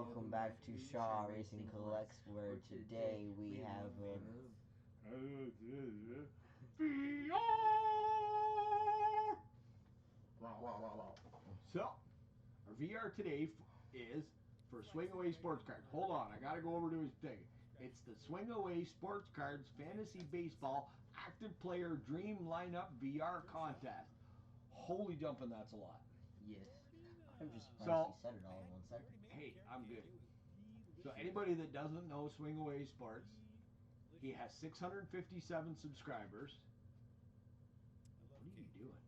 Welcome back to Shaw Racing Collects, where today we have VR. So, our VR today is for Swing Away Sportscards. Hold on, I gotta go over to his thing. It's the Swing Away Sportscards Fantasy Baseball Active Player Dream Lineup VR Contest. Holy jumping, that's a lot. yes. I'm just surprised you said it all in 1 second. Hey, I'm good. So anybody that doesn't know Swing Away Sports, he has 657 subscribers. What are you doing?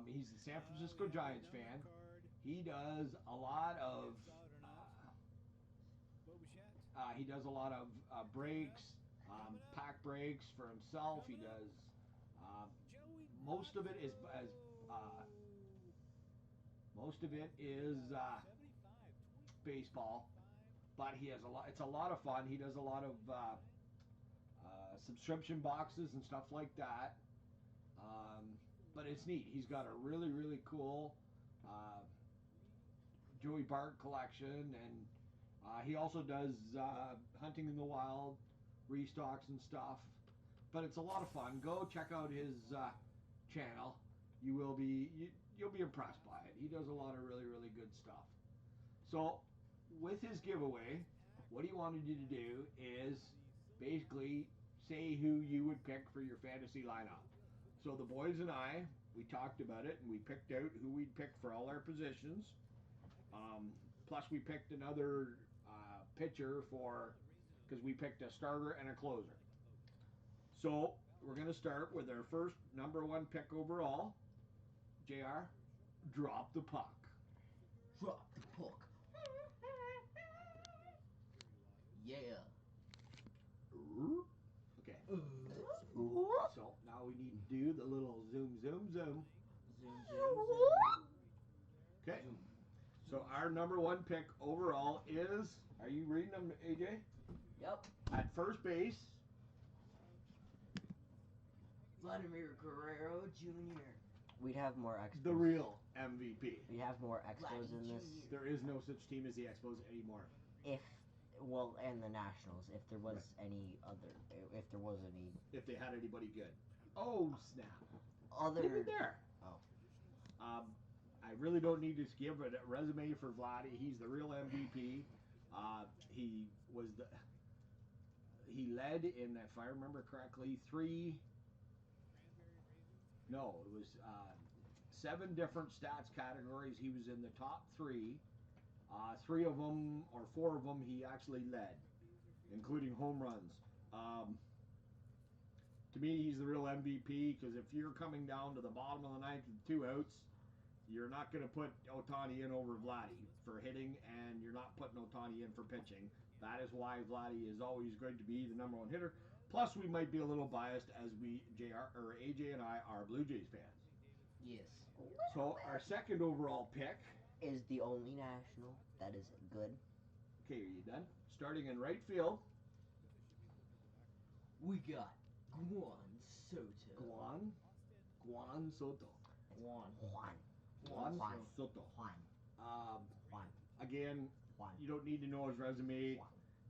He's a San Francisco Giants fan. He does a lot of breaks, pack breaks for himself. He does most of it is baseball, but he has a lot. It's a lot of fun. He does a lot of subscription boxes and stuff like that. But it's neat. He's got a really, really cool Joey Bart collection, and he also does hunting in the wild, restocks and stuff. But it's a lot of fun. Go check out his channel. You'll be impressed by it. He does a lot of really, really good stuff. So with his giveaway, what he wanted you to do is basically say who you would pick for your fantasy lineup. So the boys and I, we talked about it and we picked out who we'd pick for all our positions. Plus we picked another pitcher because we picked a starter and a closer. So we're going to start with our first #1 pick overall. JR, drop the puck. Drop the puck. Yeah. Okay. So now we need to do the little zoom. Zoom. Okay. So our #1 pick overall is, are you reading them, AJ? Yep. At first base, Vladimir Guerrero Jr. We'd have more Expos. the real MVP. We have more Expos in this. There is no such team as the Expos anymore. And the Nationals, if there was any. If they had anybody good. Oh, snap. Other. There. Oh. I really don't need to give a resume for Vladdy. He's the real MVP. He led in, if I remember correctly, 7 different stats categories. He was in the top 3. 3 of them or 4 of them he actually led, including home runs. To me, he's the real MVP because if you're coming down to the bottom of the 9th with 2 outs, you're not going to put Ohtani in over Vladdy for hitting, and you're not putting Ohtani in for pitching. That is why Vladdy is always going to be the #1 hitter. Plus, we might be a little biased as AJ and I are Blue Jays fans. Yes. So our second overall pick is the only National that is good. Okay, are you done? Starting in right field, we got Juan Soto. Juan Soto. Again, you don't need to know his resume.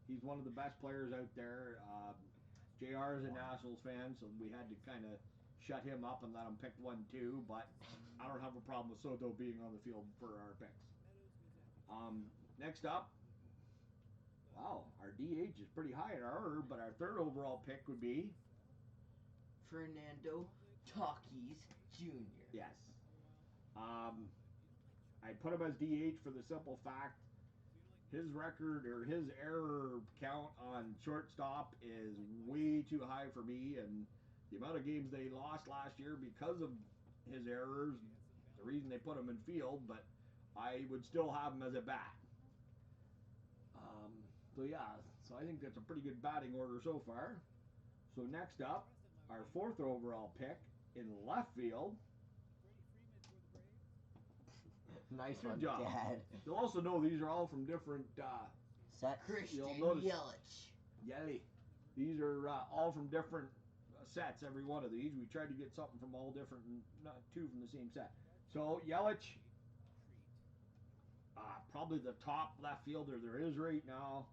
He's one of the best players out there. JR is a Nationals fan, so we had to kind of shut him up and let him pick 1, 2, but I don't have a problem with Soto being on the field for our picks. Next up, wow, our DH is pretty high in our order, but our third overall pick would be Fernando Takis Jr. Yes. I put him as DH for the simple fact his record or his error count on shortstop is way too high for me, and the amount of games they lost last year because of his errors, the reason they put him in field, but I would still have him as a bat. So I think that's a pretty good batting order so far. So next up, our 4th overall pick in left field. Nice Good one, job. Dad. You'll also know these are all from different sets. Christian Yelich. These are all from different sets, every one of these. We tried to get something from all different, not 2 from the same set. So Yelich, probably probably the top left fielder there is right now.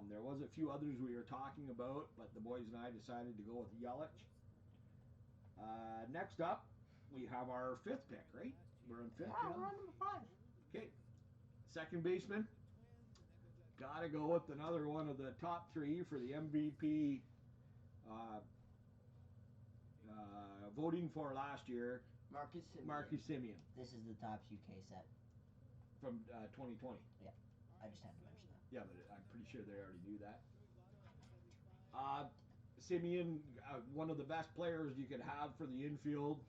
There was a few others we were talking about, but the boys and I decided to go with Yelich. Next up, we have our 5th pick, right? We're in 5th. Yeah, we're on number 5. Okay. Second baseman. Gotta go with another one of the top 3 for the MVP voting for last year. Marcus Simeon. Marcus Simeon. This is the Topps UK set. From 2020. Yeah, I just had to mention that. Yeah, but I'm pretty sure they already knew that. Simeon, one of the best players you could have for the infield.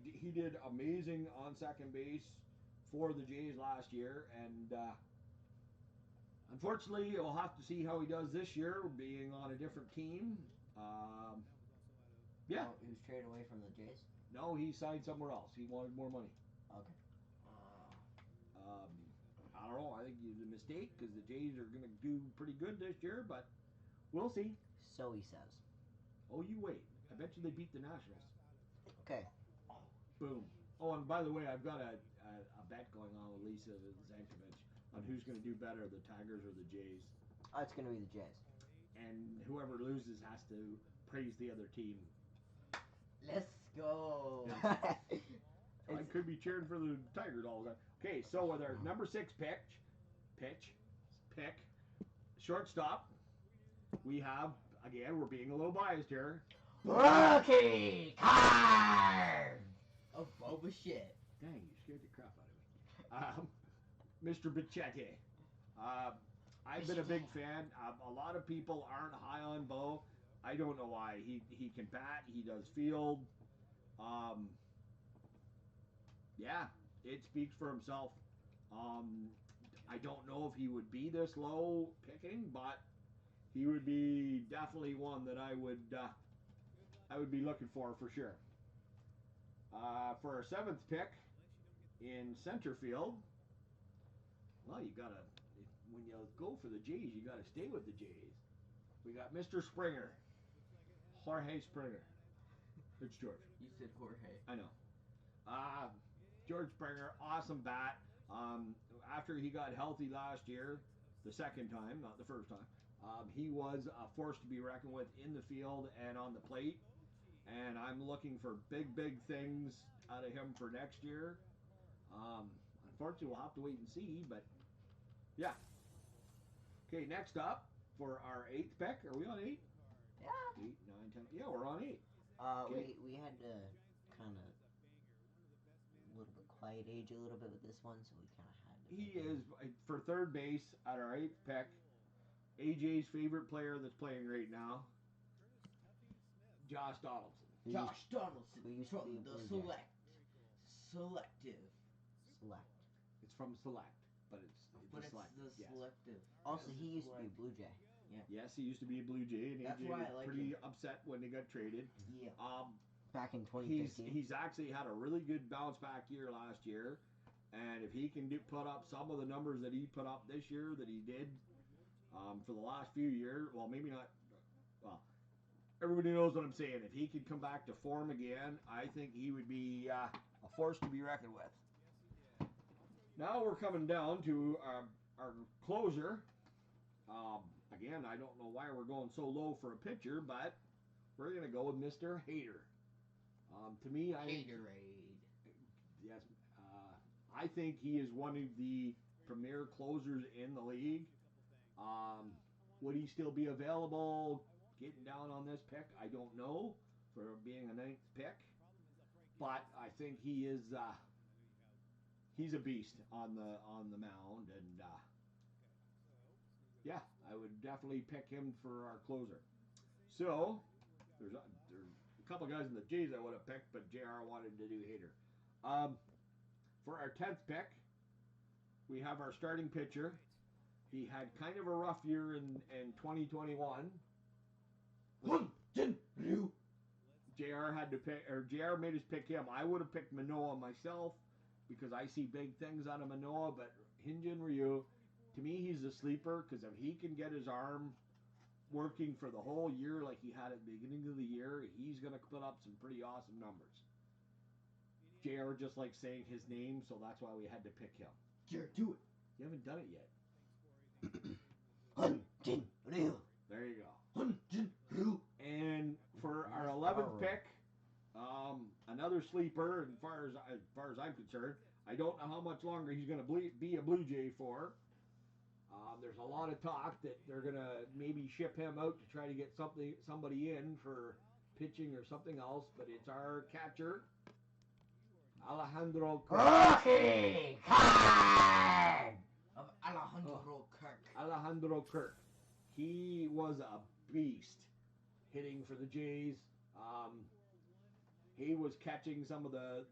He did amazing on second base for the Jays last year, and unfortunately, we'll have to see how he does this year, being on a different team. Yeah. Oh, he was traded away from the Jays? No, he signed somewhere else. He wanted more money. Okay. I don't know. I think it was a mistake because the Jays are going to do pretty good this year, but we'll see. So he says. Oh, you wait. I bet you they beat the Nationals. Okay. Boom. Oh, and by the way, I've got a bet going on with Lisa Zankovich on who's going to do better, the Tigers or the Jays. Oh, it's going to be the Jays. And whoever loses has to praise the other team. Let's go. I could be cheering for the Tigers all the time. Okay, so with our number 6 pick, shortstop, we have, again, we're being a little biased here. Rookie card of Boba shit. Dang, you scared the crap out of me. Mr. Bichette. I've been a big fan. A lot of people aren't high on Bo. I don't know why. He can bat. He does field. Yeah, it speaks for himself. I don't know if he would be this low picking, but he would be definitely one that I would be looking for sure. For our 7th pick in center field, well, you gotta, when you go for the Jays, you gotta stay with the Jays. We got Mr. Springer, Jorge Springer. It's George. You said Jorge. I know. George Springer, awesome bat. After he got healthy last year, the second time, not the first time, he was a force to be reckoned with in the field and on the plate. And I'm looking for big things out of him for next year. Unfortunately, we'll have to wait and see, but yeah. Okay, next up for our 8th pick. Are we on 8? Yeah. 8, 9, 10. Yeah, we're on 8. Okay. We had to kind of a little bit quiet age a little bit with this one, so we kind of had to. He is for third base at our 8th pick. AJ's favorite player that's playing right now, Josh Donaldson. Josh Donaldson from the selective. It's from Select, but it's Select. The yes. selective. Also, he used to be a Blue Jay. Yeah. Yes, he used to be a Blue Jay, and That's AJ why was I like pretty him. upset when they got traded. Yeah. Back in He's 2015. he's actually had a really good bounce back year last year, and if he can put up some of the numbers that he put up this year that he did for the last few years, well, maybe not. Well, everybody knows what I'm saying. If he could come back to form again, I think he would be a force to be reckoned with. Now we're coming down to our closer. Again, I don't know why we're going so low for a pitcher, but we're going to go with Mr. Hader. To me, Haterade. Yes, I think he is one of the premier closers in the league. Would he still be available getting down on this pick? I don't know, for being a 9th pick. But I think he is he's a beast on the mound, and yeah, I would definitely pick him for our closer. So there's a couple guys in the Jays I would have picked, but JR wanted to do Hader. For our 10th pick, we have our starting pitcher. He had kind of a rough year in 2021. JR had to pick, or JR made us pick him. I would have picked Manoah myself because I see big things out of Manoah, but Hyun-Jin Ryu, to me, he's a sleeper because if he can get his arm working for the whole year like he had at the beginning of the year, he's going to put up some pretty awesome numbers. JR just likes saying his name, so that's why we had to pick him. Jared, do it. You haven't done it yet. Hunting Ryu. There you go. Hunting Ryu. And for our 11th pick, another sleeper. And as far as I'm concerned, I don't know how much longer he's going to be a Blue Jay for. There's a lot of talk that they're going to maybe ship him out to try to get somebody in for pitching or something else. But it's our catcher, Alejandro Kirk. Rocky card of Alejandro Kirk. Alejandro Kirk. He was a beast hitting for the Jays. He was catching some of the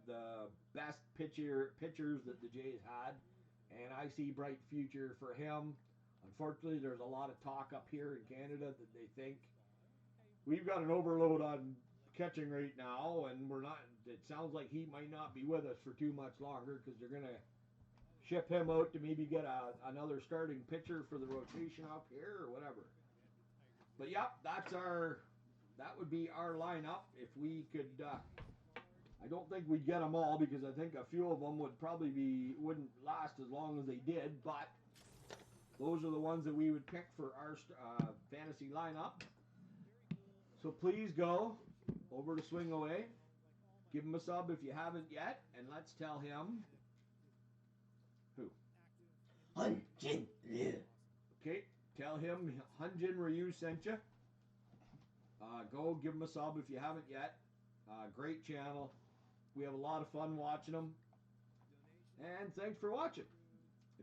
best pitchers that the Jays had, and I see bright future for him. Unfortunately, there's a lot of talk up here in Canada that they think we've got an overload on catching right now, and we're not. It sounds like he might not be with us for too much longer because they're gonna ship him out to maybe get another starting pitcher for the rotation up here or whatever. But yep, that would be our lineup if we could. I don't think we'd get them all because I think a few of them wouldn't last as long as they did. But those are the ones that we would pick for our fantasy lineup. So please go over to Swing Away, give him a sub if you haven't yet, and let's tell him who. Hunting Ryu. Okay, tell him Hunjin Ryu sent you. Go give him a sub if you haven't yet. Great channel. We have a lot of fun watching them. And thanks for watching.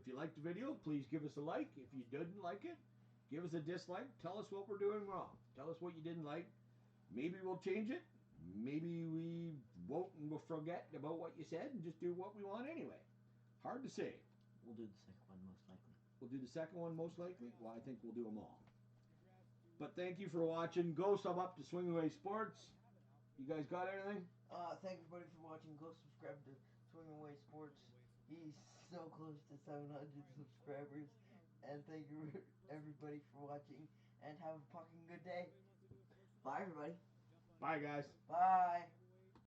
If you liked the video, please give us a like. If you didn't like it, give us a dislike. Tell us what we're doing wrong. Tell us what you didn't like. Maybe we'll change it. Maybe we won't and we'll forget about what you said and just do what we want anyway. Hard to say. We'll do the second one most likely. We'll do the second one most likely? Well, I think we'll do them all. But thank you for watching. Go sub up to Swing Away Sports. You guys got anything? Thank everybody for watching. Go subscribe to Swing Away Sports. He's so close to 700 subscribers. And thank you everybody for watching. And have a fucking good day. Bye everybody. Bye guys. Bye.